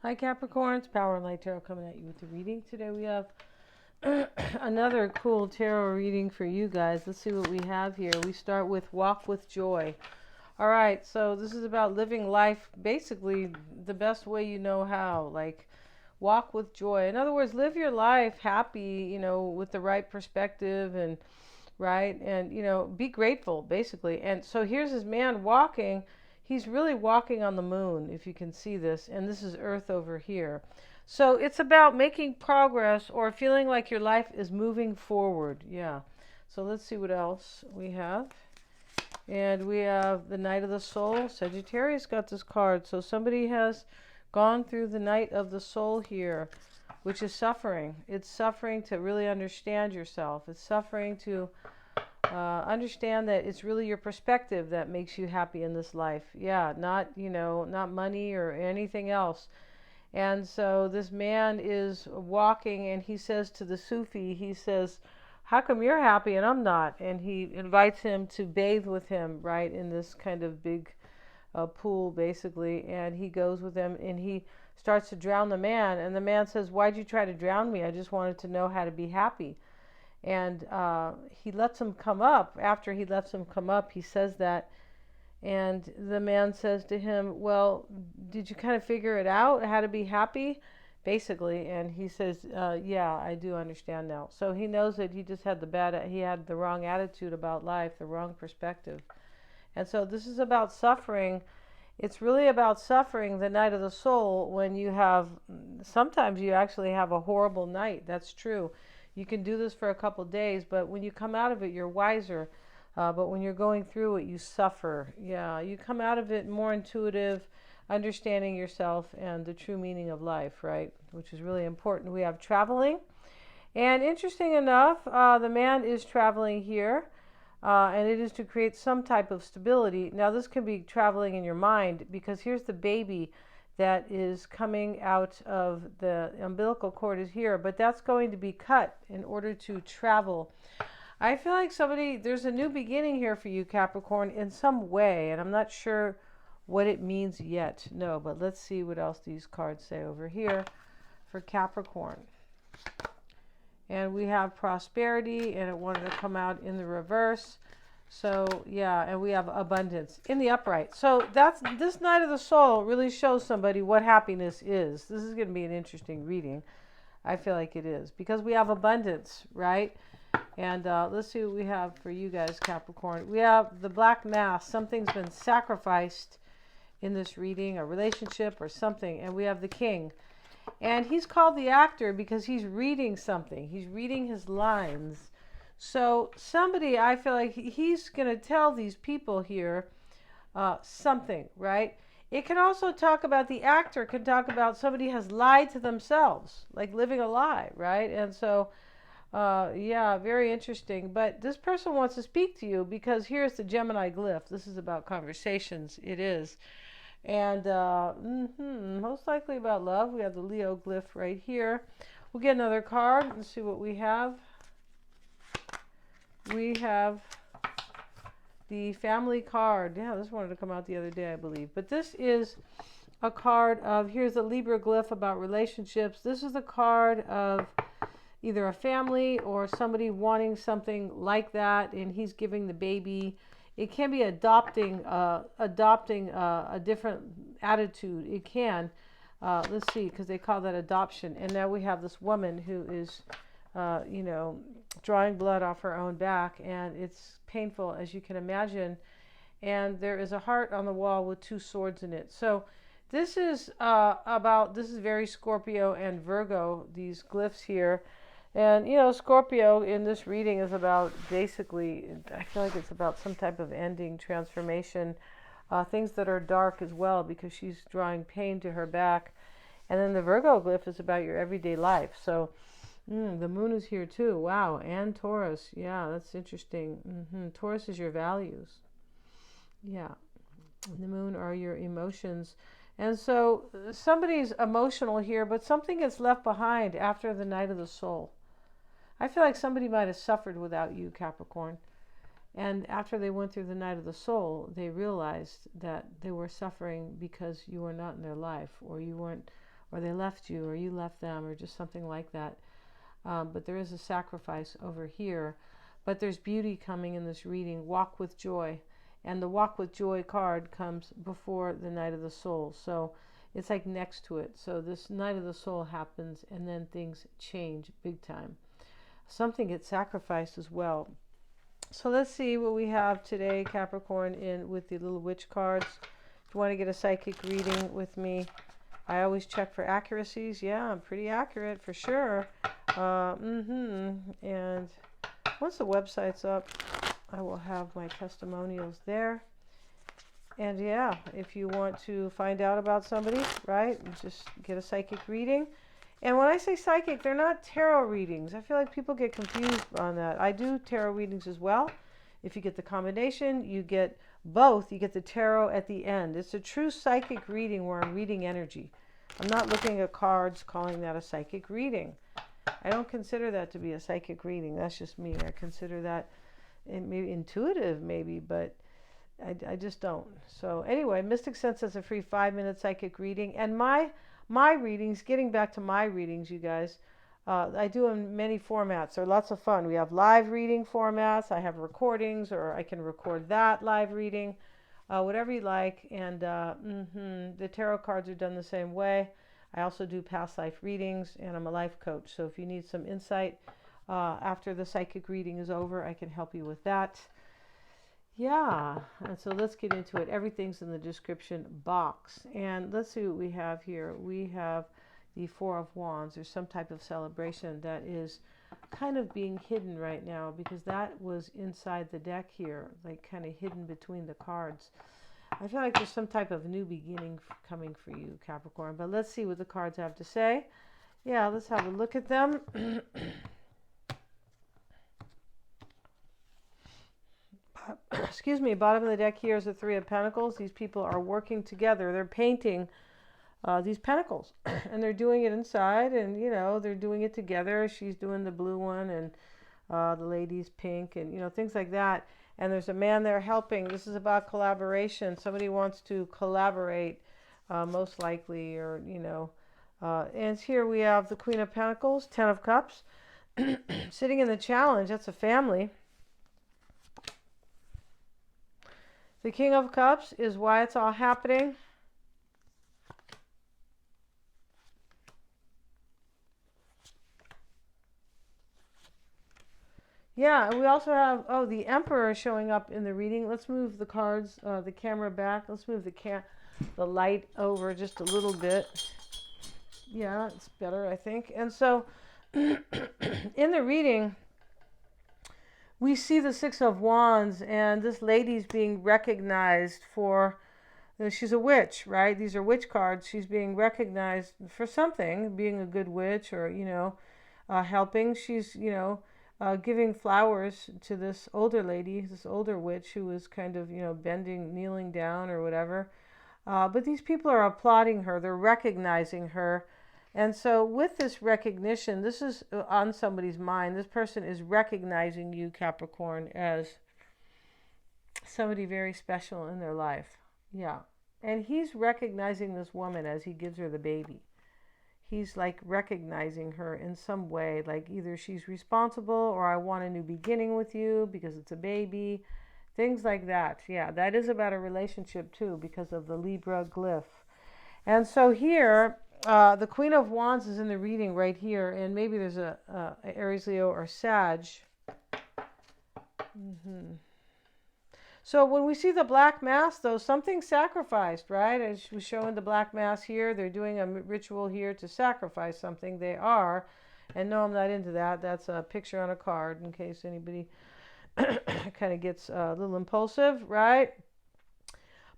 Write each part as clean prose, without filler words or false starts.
Hi Capricorns, Power and Light Tarot coming at you with the reading. Today we have another cool tarot reading for you guys. Let's see what we have here. We start with Walk with Joy. All right, so this is about living life basically the best way you know how, like walk with joy. In other words, live your life happy, with the right perspective and right? And, be grateful, basically. And so here's this man walking. He's really walking on the moon, if you can see this. And this is Earth over here. So it's about making progress or feeling like your life is moving forward. Yeah. So let's see what else we have. And we have the Night of the Soul. Sagittarius got this card. So somebody has gone through the Night of the Soul here, which is suffering. It's suffering to really understand yourself. It's suffering to understand that it's really your perspective that makes you happy in this life. Yeah, not money or anything else. And so this man is walking and he says to the Sufi, he says, how come you're happy and I'm not? And he invites him to bathe with him, right, in this kind of big pool, basically. And he goes with him and he starts to drown the man. And the man says, why'd you try to drown me? I just wanted to know how to be happy. And he lets him come up. After he lets him come up, he says that. And the man says to him, well, did you kind of figure it out, how to be happy? Basically. And he says, yeah, I do understand now. So he knows that he just had he had the wrong attitude about life, the wrong perspective. And so this is about suffering. It's really about suffering the night of the soul when sometimes you actually have a horrible night. That's true. You can do this for a couple days, but when you come out of it, you're wiser. But when you're going through it, you suffer. Yeah, you come out of it more intuitive, understanding yourself and the true meaning of life, right? Which is really important. We have traveling. And interesting enough, the man is traveling here, and it is to create some type of stability. Now, this can be traveling in your mind because here's the baby that is coming out of the umbilical cord is here, but that's going to be cut in order to travel. I feel like there's a new beginning here for you, Capricorn, in some way, and I'm not sure what it means yet. No, but let's see what else these cards say over here for Capricorn. And we have prosperity, and it wanted to come out in the reverse. So, yeah, and we have abundance in the upright. So this Night of the Soul really shows somebody what happiness is. This is going to be an interesting reading. I feel like it is. Because we have abundance, right? And let's see what we have for you guys, Capricorn. We have the Black Mass. Something's been sacrificed in this reading, a relationship or something. And we have the King. And he's called the actor because he's reading something. He's reading his lines. So somebody, I feel like he's going to tell these people here something, right? It can also talk about, the actor can talk about somebody has lied to themselves, like living a lie, right? And so, yeah, very interesting. But this person wants to speak to you because here's the Gemini glyph. This is about conversations. It is. And most likely about love. We have the Leo glyph right here. We'll get another card and see what we have. We have the family card. Yeah, this wanted to come out the other day, I believe. But this is a card of, here's the Libra glyph about relationships. This is a card of either a family or somebody wanting something like that, and he's giving the baby. It can be adopting a different attitude. It can. Let's see, because they call that adoption. And now we have this woman who is, drawing blood off her own back, and it's painful, as you can imagine. And there is a heart on the wall with two swords in it. So this is this is very Scorpio and Virgo, these glyphs here. And, Scorpio in this reading is about, basically, I feel like it's about some type of ending, transformation, things that are dark as well, because she's drawing pain to her back. And then the Virgo glyph is about your everyday life. So the moon is here too. Wow. And Taurus. Yeah, that's interesting. Taurus is your values. Yeah. The moon are your emotions. And so somebody's emotional here, but something gets left behind after the Night of the Soul. I feel like somebody might have suffered without you, Capricorn. And after they went through the Night of the Soul, they realized that they were suffering because you were not in their life, or you weren't or they left you, or you left them, or just something like that. But there is a sacrifice over here. But there's beauty coming in this reading. Walk with joy. And the Walk with Joy card comes before the Knight of the Soul. So it's like next to it. So this Knight of the Soul happens, and then things change big time. Something gets sacrificed as well. So let's see what we have today, Capricorn, in with the little witch cards. If you want to get a psychic reading with me, I always check for accuracies. Yeah, I'm pretty accurate for sure. And once the website's up, I will have my testimonials there. And yeah, if you want to find out about somebody, right, just get a psychic reading. And when I say psychic, they're not tarot readings. I feel like people get confused on that. I do tarot readings as well. If you get the combination, you get both. You get the tarot at the end. It's a true psychic reading where I'm reading energy. I'm not looking at cards calling that a psychic reading. I don't consider that to be a psychic reading. That's just me. I consider that maybe intuitive, maybe, but I just don't. So anyway, Mystic Sense is a free 5-minute psychic reading. And my readings, getting back to my readings, you guys, I do in many formats. They're lots of fun. We have live reading formats. I have recordings, or I can record that live reading, whatever you like. And the tarot cards are done the same way. I also do past life readings, and I'm a life coach. So if you need some insight after the psychic reading is over, I can help you with that. Yeah, and so let's get into it. Everything's in the description box. And let's see what we have here. We have the Four of Wands. There's some type of celebration that is kind of being hidden right now, because that was inside the deck here, like kind of hidden between the cards. I feel like there's some type of new beginning coming for you, Capricorn. But let's see what the cards have to say. Yeah, let's have a look at them. Excuse me, bottom of the deck here is the Three of Pentacles. These people are working together. They're painting these pentacles, and they're doing it inside, and, you know, they're doing it together. She's doing the blue one, and the lady's pink, and, you know, things like that. And there's a man there helping. This is about collaboration. Somebody wants to collaborate, most likely, or, you know. And here we have the Queen of Pentacles, Ten of Cups, sitting in the challenge. That's a family. The King of Cups is why it's all happening. Yeah, we also have, the Emperor showing up in the reading. Let's move the cards, the camera back. Let's move the light over just a little bit. Yeah, it's better, I think. And so, in the reading, we see the Six of Wands, and this lady's being recognized for, she's a witch, right? These are witch cards. She's being recognized for something, being a good witch, or, you know, helping. She's, you know, giving flowers to this older lady, this older witch who was kind of, you know, bending, kneeling down or whatever. But these people are applauding her. They're recognizing her. And so with this recognition, this is on somebody's mind. This person is recognizing you, Capricorn, as somebody very special in their life. Yeah. And he's recognizing this woman as he gives her the baby. He's like recognizing her in some way, like either she's responsible, or I want a new beginning with you because it's a baby. Things like that. Yeah, that is about a relationship too, because of the Libra glyph. And so here, the Queen of Wands is in the reading right here, and maybe there's a Aries, Leo, or Sag. So when we see the black mass, though, something's sacrificed, right? As was showing the black mass here, they're doing a ritual here to sacrifice something. They are. And no, I'm not into that. That's a picture on a card, in case anybody kind of gets a little impulsive, right?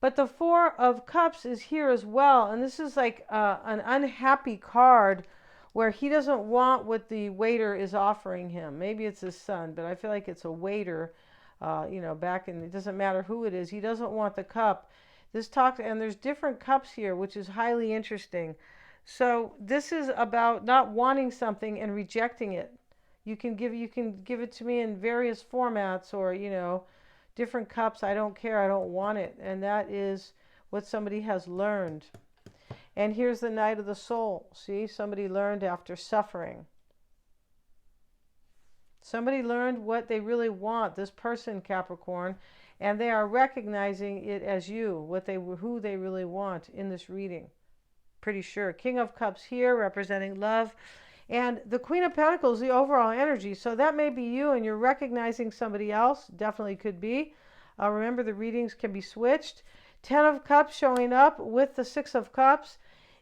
But the Four of Cups is here as well. And this is like an unhappy card where he doesn't want what the waiter is offering him. Maybe it's his son, but I feel like it's a waiter, you know, back in, it doesn't matter who it is. He doesn't want the cup. And there's different cups here, which is highly interesting. So this is about not wanting something and rejecting it. You can give it to me in various formats, or, you know, different cups. I don't care. I don't want it. And that is what somebody has learned. And here's the Knight of the Soul. See, somebody learned after suffering. Somebody learned what they really want, this person, Capricorn, and they are recognizing it as you, who they really want in this reading. Pretty sure. King of Cups here, representing love. And the Queen of Pentacles, the overall energy. So that may be you, and you're recognizing somebody else. Definitely could be. Remember, the readings can be switched. 10 of Cups showing up with the 6 of Cups.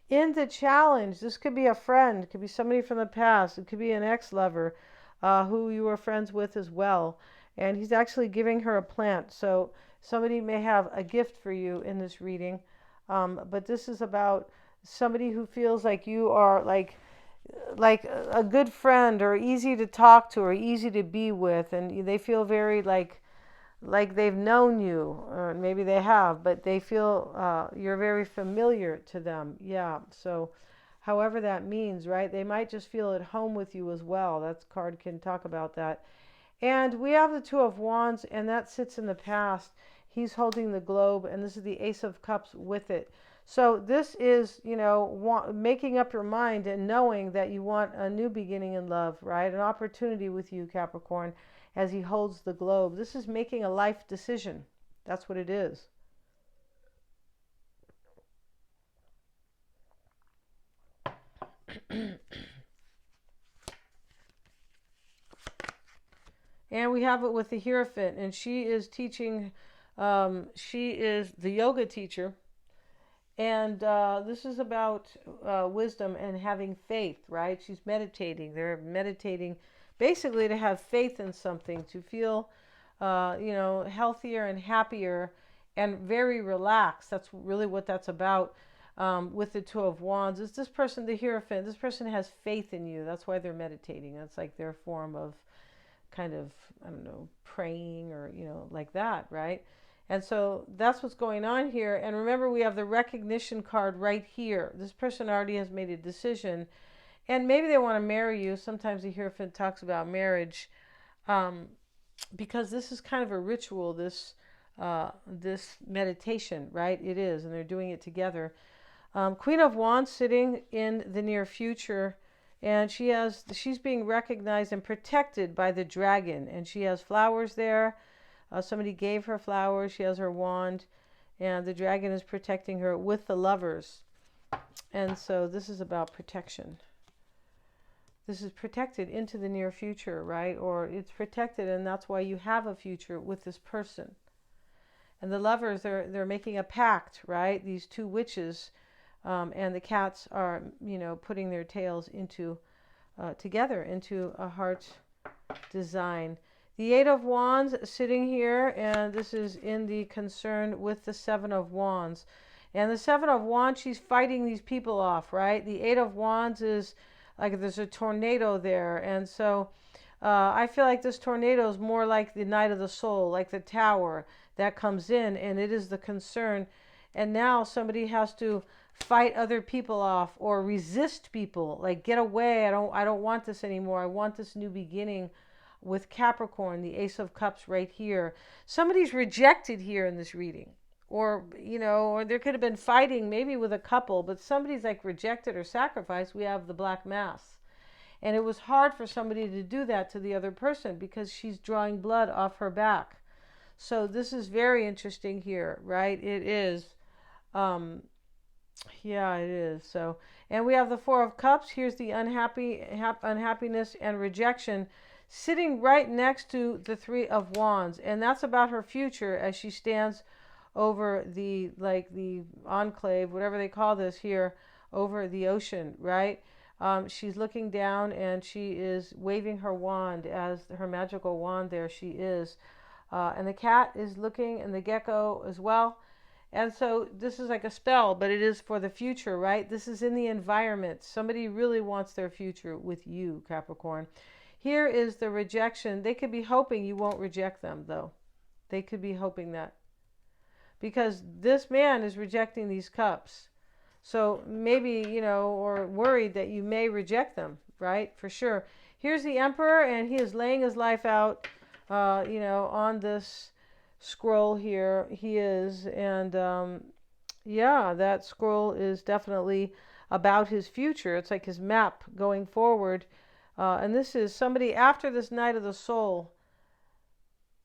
In the challenge, this could be a friend. It could be somebody from the past. It could be an ex-lover who you were friends with as well. And he's actually giving her a plant. So somebody may have a gift for you in this reading. But this is about somebody who feels like you are like a good friend, or easy to talk to, or easy to be with, and they feel very like they've known you, or maybe they have, but they feel you're very familiar to them. Yeah, so however that means, right? They might just feel at home with you as well. That card can talk about that. And we have the 2 of Wands, and that sits in the past. He's holding the globe, and this is the Ace of Cups with it. So this is, making up your mind and knowing that you want a new beginning in love, right? An opportunity with you, Capricorn, as he holds the globe. This is making a life decision. That's what it is. And we have it with the Hierophant, and she is teaching, she is the yoga teacher. And this is about wisdom and having faith, right? She's meditating. They're meditating basically to have faith in something, to feel, healthier and happier and very relaxed. That's really what that's about with the 2 of Wands. Is this person, the Hierophant, this person has faith in you. That's why they're meditating. That's like their form of kind of, I don't know, praying or, like that, right? And so that's what's going on here. And remember, we have the recognition card right here. This person already has made a decision. And maybe they want to marry you. Sometimes the Hierophant talks about marriage. Because this is kind of a ritual, this meditation, right? It is. And they're doing it together. Queen of Wands sitting in the near future. And she's being recognized and protected by the dragon. And she has flowers there. Somebody gave her flowers. She has her wand, and the dragon is protecting her with the Lovers. And so this is about protection. This is protected into the near future, right? Or it's protected, and that's why you have a future with this person. And the Lovers, they're making a pact, right? These 2 witches, and the cats are, putting their tails into together into a heart design. The 8 of Wands sitting here, and this is in the concern with the 7 of Wands. And the 7 of Wands, she's fighting these people off, right? The 8 of Wands is like there's a tornado there. And so I feel like this tornado is more like the Knight of the Soul, like the Tower that comes in, and it is the concern. And now somebody has to fight other people off or resist people, like get away. I don't want this anymore. I want this new beginning. With Capricorn, the Ace of Cups right here. Somebody's rejected here in this reading. Or, or there could have been fighting maybe with a couple, but somebody's like rejected or sacrificed. We have the Black Mass. And it was hard for somebody to do that to the other person because she's drawing blood off her back. So this is very interesting here, right? It is. Yeah, it is. So, and we have the 4 of Cups. Here's the unhappiness and rejection, sitting right next to the 3 of Wands. And that's about her future as she stands over the enclave, whatever they call this here, over the ocean, right? She's looking down and she is waving her wand, as her magical wand there she is. And the cat is looking, and the gecko as well. And so this is like a spell, but it is for the future, right? This is in the environment. Somebody really wants their future with you, Capricorn. Here is the rejection. They could be hoping you won't reject them, though. They could be hoping that. Because this man is rejecting these cups. So maybe, or worried that you may reject them, right? For sure. Here's the Emperor, and he is laying his life out, on this scroll here. He is, and Yeah, that scroll is definitely about his future. It's like his map going forward. And this is somebody after this night of the soul.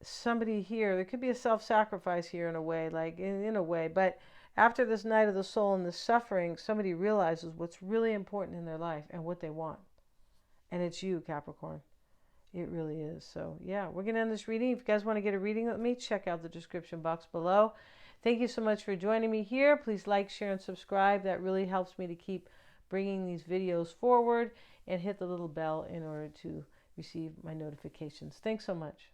Somebody here, there could be a self-sacrifice here in a way, like in a way, but after this night of the soul and the suffering, somebody realizes what's really important in their life and what they want. And it's you, Capricorn. It really is. So, yeah, we're going to end this reading. If you guys want to get a reading with me, check out the description box below. Thank you so much for joining me here. Please like, share, and subscribe. That really helps me to keep bringing these videos forward. And hit the little bell in order to receive my notifications. Thanks so much.